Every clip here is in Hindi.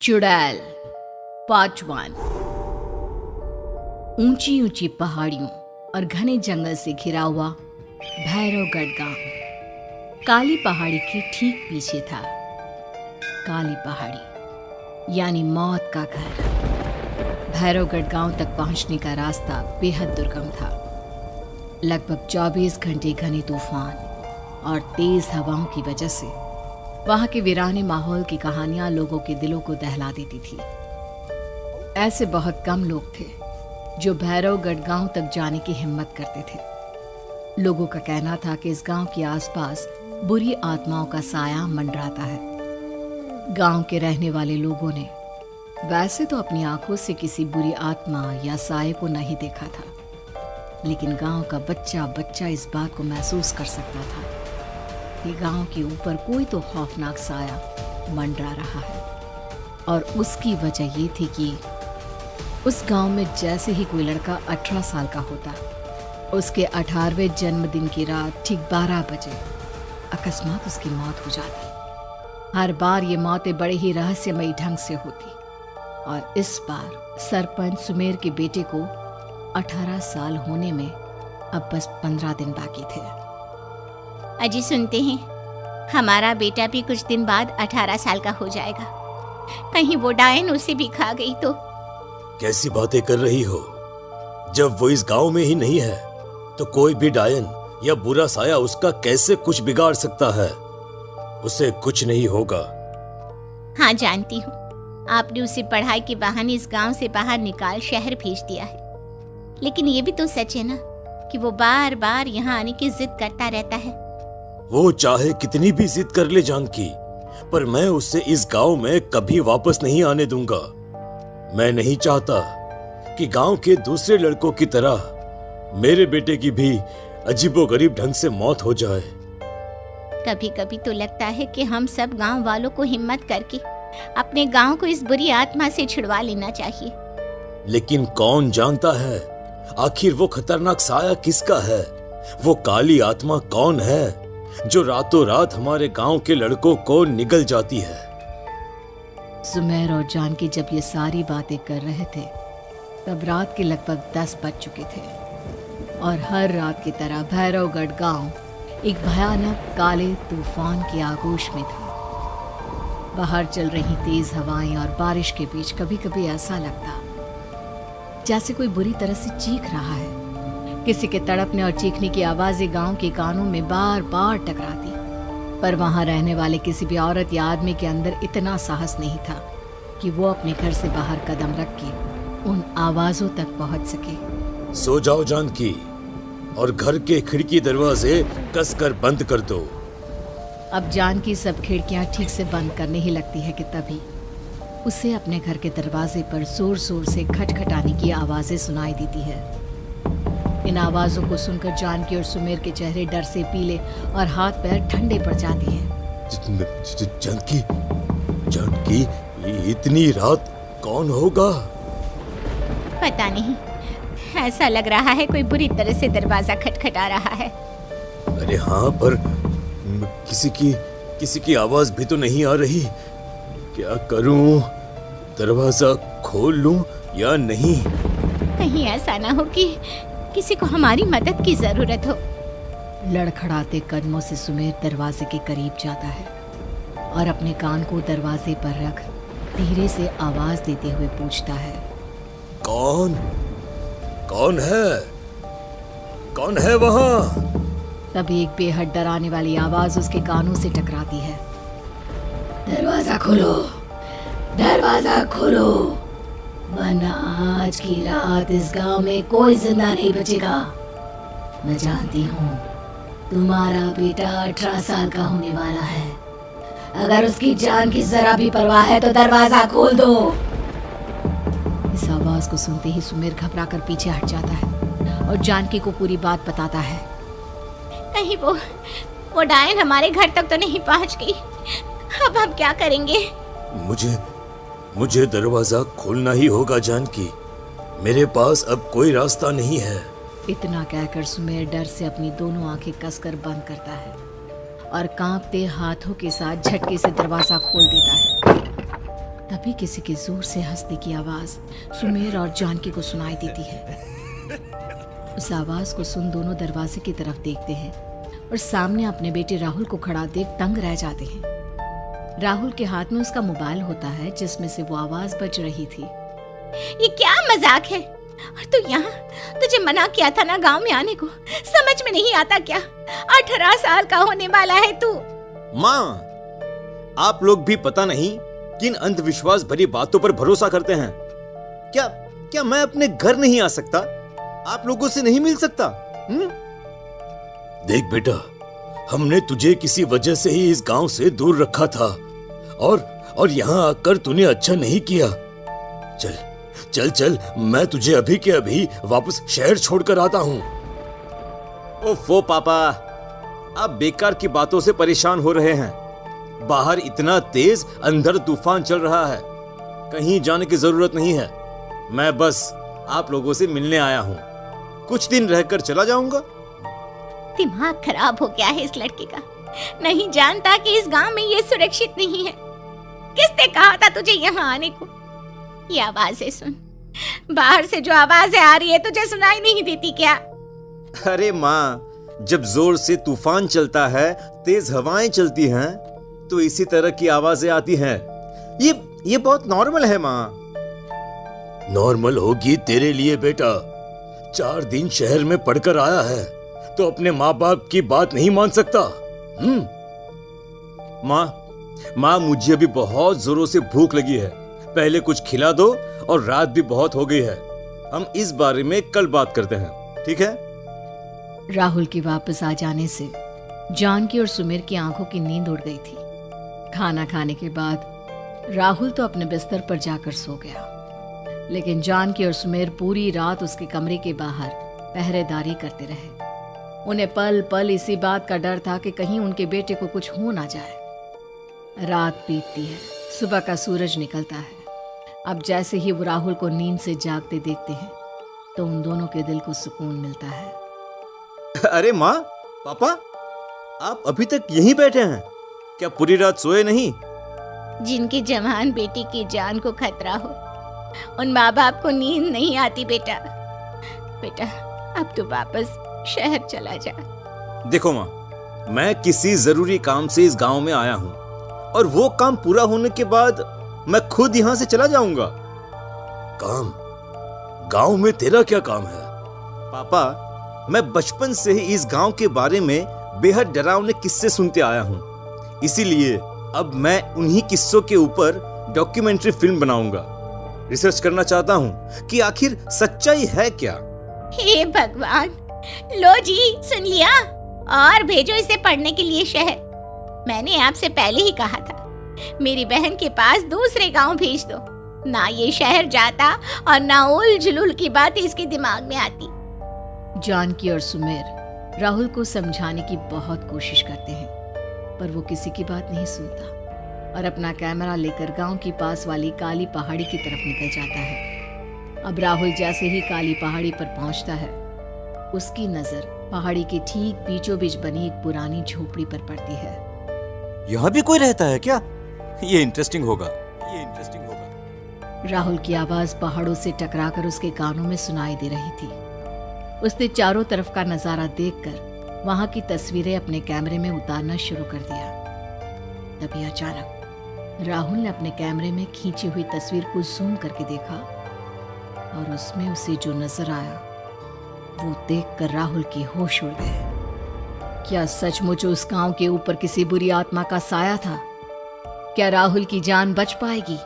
चुड़ैल पार्ट 1। ऊंची ऊंची पहाड़ियों और घने जंगल से घिरा हुआ भैरवगढ़ गांव काली पहाड़ी के ठीक पीछे था। काली पहाड़ी यानी मौत का घर। भैरवगढ़ गांव तक पहुंचने का रास्ता बेहद दुर्गम था। लगभग 24 घंटे घने तूफान और तेज हवाओं की वजह से वहां के वीराने माहौल की कहानियां लोगों के दिलों को दहला देती थी। ऐसे बहुत कम लोग थे जो भैरवगढ़ गांव तक जाने की हिम्मत करते थे। लोगों का कहना था कि इस गांव के आसपास बुरी आत्माओं का साया मंडराता है। गांव के रहने वाले लोगों ने वैसे तो अपनी आंखों से किसी बुरी आत्मा या साये को नहीं देखा था, लेकिन गांव का बच्चा बच्चा इस बात को महसूस कर सकता था कि गांव के ऊपर कोई तो खौफनाक साया मंडरा रहा है। और उसकी वजह ये थी कि उस गांव में जैसे ही कोई लड़का 18 साल का होता, उसके 18वें जन्मदिन की रात ठीक 12 बजे अकस्मात उसकी मौत हो जाती। हर बार ये मौतें बड़े ही रहस्यमयी ढंग से होती और इस बार सरपंच सुमेर के बेटे को 18 साल होने में अब बस 15 दिन बाकी थे। अजी सुनते हैं, हमारा बेटा भी कुछ दिन बाद 18 साल का हो जाएगा। कहीं वो डायन उसे भी खा गई तो? कैसी बातें कर रही हो? जब वो इस गांव में ही नहीं है तो कोई भी डायन या बुरा साया उसका कैसे कुछ बिगाड़ सकता है? उसे कुछ नहीं होगा। हाँ जानती हूँ, आपने उसे पढ़ाई के बहाने इस गांव से बाहर निकाल शहर भेज दिया है, लेकिन ये भी तो सच है ना कि वो बार बार यहाँ आने की जिद करता रहता है। वो चाहे कितनी भी जिद कर ले जानकी, पर मैं उसे इस गांव में कभी वापस नहीं आने दूंगा। मैं नहीं चाहता कि गांव के दूसरे लड़कों की तरह मेरे बेटे की भी अजीबोगरीब ढंग से मौत हो जाए। कभी कभी तो लगता है कि हम सब गांव वालों को हिम्मत करके अपने गांव को इस बुरी आत्मा से छुड़वा लेना चाहिए। लेकिन कौन जानता है आखिर वो खतरनाक साया किसका है? वो काली आत्मा कौन है जो रातों रात हमारे गांव के लड़कों को निगल जाती है? सुमेर और जानकी जब ये सारी बातें कर रहे थे तब रात के लगभग 10 बज चुके थे और हर रात की तरह भैरवगढ़ गांव एक भयानक काले तूफान की आगोश में था। बाहर चल रही तेज हवाएं और बारिश के बीच कभी कभी ऐसा लगता जैसे कोई बुरी तरह से चीख रहा है। किसी के तड़पने और चीखने की आवाजें गांव के कानों में बार बार टकराती, पर वहां रहने वाले किसी भी औरत या आदमी के अंदर इतना साहस नहीं था कि वो अपने घर से बाहर कदम रख के उन आवाजों तक पहुंच सके। सो जाओ जानकी और घर के खिड़की दरवाजे कसकर बंद कर दो। अब जानकी सब खिड़कियां ठीक से बंद करने ही लगती है कि तभी उसे अपने घर के दरवाजे पर जोर जोर से खटखटाने की आवाजें सुनाई देती है। इन आवाजों को सुनकर जानकी और सुमेर के चेहरे डर से पीले और हाथ पैर ठंडे पड़ जाते हैं। जानकी, जानकी, इतनी रात कौन होगा? पता नहीं, ऐसा लग रहा है कोई बुरी तरह से दरवाजा खटखटा रहा है। अरे हाँ, पर किसी की आवाज भी तो नहीं आ रही। क्या करूं? दरवाजा खोल लूं या नहीं? कहीं ऐसा ना हो कि किसी को हमारी मदद की जरूरत हो। लड़खड़ाते कदमों से सुमेर दरवाजे के करीब जाता है और अपने कान को दरवाजे पर रख धीरे से आवाज देते हुए पूछता है, कौन? कौन है? कौन है वहां? तभी एक बेहद डराने वाली आवाज उसके कानों से टकराती है। दरवाजा खोलो, दरवाजा खोलो, वरना आज की रात इस गांव में कोई जिंदा नहीं बचेगा। मैं जानती हूँ तुम्हारा बेटा 18 साल का होने वाला है। अगर उसकी जान की जरा भी परवाह है तो दरवाजा खोल दो। इस आवाज को सुनते ही सुमेर घबराकर पीछे हट जाता है और जानकी को पूरी बात बताता है। कहीं वो डायन हमारे घर तक तो नहीं पहुंच गई? अब हम क्या करेंगे? मुझे दरवाजा खोलना ही होगा जानकी। मेरे पास अब कोई रास्ता नहीं है। इतना कहकर सुमेर डर से अपनी दोनों आंखें कसकर बंद करता है और कांपते हाथों के साथ झटके से दरवाजा खोल देता है। तभी किसी के जोर से हंसने की आवाज सुमेर और जानकी को सुनाई देती है। उस आवाज को सुन दोनों दरवाजे की तरफ देखते हैं और सामने अपने बेटे राहुल को खड़ा देख दंग रह जाते हैं। राहुल के हाथ में उसका मोबाइल होता है जिसमें से वो आवाज बज रही थी। ये क्या मजाक है? और तू यहाँ, तुझे मना किया था ना गांव में आने को, समझ में नहीं आता क्या? 18 साल का होने वाला है तू। माँ, आप लोग भी पता नहीं किन अंधविश्वास भरी बातों पर भरोसा करते हैं। क्या मैं अपने घर नहीं आ सकता? आप लोगों से नहीं मिल सकता? देख बेटा, हमने तुझे किसी वजह से ही इस गांव से दूर रखा था और यहाँ आकर तूने अच्छा नहीं किया। चल, मैं तुझे अभी के अभी वापस शहर छोड़कर आता हूँ। ओफो पापा, आप बेकार की बातों से परेशान हो रहे हैं। बाहर इतना तेज अंधड़ तूफान चल रहा है, कहीं जाने की जरूरत नहीं है। मैं बस आप लोगों से मिलने आया हूँ, कुछ दिन रहकर चला जाऊंगा। दिमाग खराब हो गया है इस लड़के का, नहीं जानता कि इस गांव में ये सुरक्षित नहीं है। किसने कहा था तुझे यहाँ आने को? ये आवाजें सुन, बाहर से जो आवाजें आ रही है तुझे सुनाई नहीं देती क्या? अरे माँ, जब जोर से तूफान चलता है, तेज हवाएं चलती हैं, तो इसी तरह की आवाजें आती हैं। ये बहुत नॉर्मल है माँ। नॉर्मल होगी तेरे लिए बेटा। 4 दिन शहर में पढ़कर आया है तो अपने माँ बाप की बात नहीं मान सकता। माँ, मुझे अभी बहुत जोरों से भूख लगी है, पहले कुछ खिला दो, और रात भी बहुत हो गई है। हम इस बारे में कल बात करते हैं, ठीक है? राहुल के वापस आ जाने से जानकी और सुमेर की आंखों की नींद उड़ गई थी। खाना खाने के बाद राहुल तो अपने बिस्तर पर जाकर सो गया, लेकिन जानकी और सुमेर पूरी रात उसके कमरे के बाहर पहरेदारी करते रहे। उन्हें पल पल इसी बात का डर था कि कहीं उनके बेटे को कुछ हो ना जाए। रात बीतती है, सुबह का सूरज निकलता है। अब जैसे ही वो राहुल को नींद से जागते देखते हैं तो उन दोनों के दिल को सुकून मिलता है। अरे माँ, पापा, आप अभी तक यहीं बैठे हैं? क्या पूरी रात सोए नहीं? जिनकी जवान बेटी की जान को खतरा हो, उन माँ बाप को नींद नहीं आती बेटा। अब तो वापस शहर चला जा। देखो माँ, मैं किसी जरूरी काम से इस गांव में आया हूँ, और वो काम पूरा होने के बाद मैं खुद यहाँ से चला जाऊंगा। काम? गांव में तेरा क्या काम है? पापा, मैं बचपन से ही इस गांव के बारे में बेहद डरावने किस्से सुनते आया हूँ, इसीलिए अब मैं उन्हीं किस्सों के ऊपर डॉक्यूमेंट्री फिल्म बनाऊंगा। रिसर्च करना चाहता हूँ कि आखिर सच्चाई है क्या। हे भगवान, लो जी, सुन लिया, और भेजो इसे पढ़ने के लिए शहर। मैंने आपसे पहले ही कहा था, मेरी बहन के पास दूसरे गांव भेज दो। ना ये शहर जाता और ना उल जुलूल की बात इसके दिमाग में आती। जानकी और सुमेर राहुल को समझाने की बहुत कोशिश करते हैं, पर वो किसी की बात नहीं सुनता और अपना कैमरा लेकर गांव की पास वाली काली पहाड़ी की तरफ निकल जाता है। अब राहुल जैसे ही काली पहाड़ी पर पहुंचता है, उसकी नजर पहाड़ी के ठीक बीचों बीच बनी एक पुरानी झोपड़ी पर पड़ती है। यहाँ भी कोई रहता है क्या? ये इंटरेस्टिंग होगा। राहुल की आवाज पहाड़ों से टकराकर उसके कानों में सुनाई दे रही थी। उसने चारों तरफ का नजारा देखकर वहां की तस्वीरें अपने कैमरे में उतारना शुरू कर दिया। तभी अचानक राहुल ने अपने कैमरे में खींची हुई तस्वीर को जूम करके देखा, और उसमें उसे जो नजर आया वो देखकर राहुल की होश उड़ गए। क्या सचमुच उस गांव के ऊपर किसी बुरी आत्मा का साया था? क्या राहुल की जान बच पाएगी?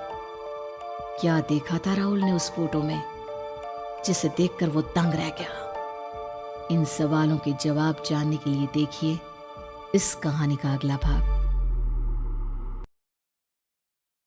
क्या देखा था राहुल ने उस फोटो में जिसे देखकर वो दंग रह गया? इन सवालों के जवाब जानने के लिए देखिए इस कहानी का अगला भाग।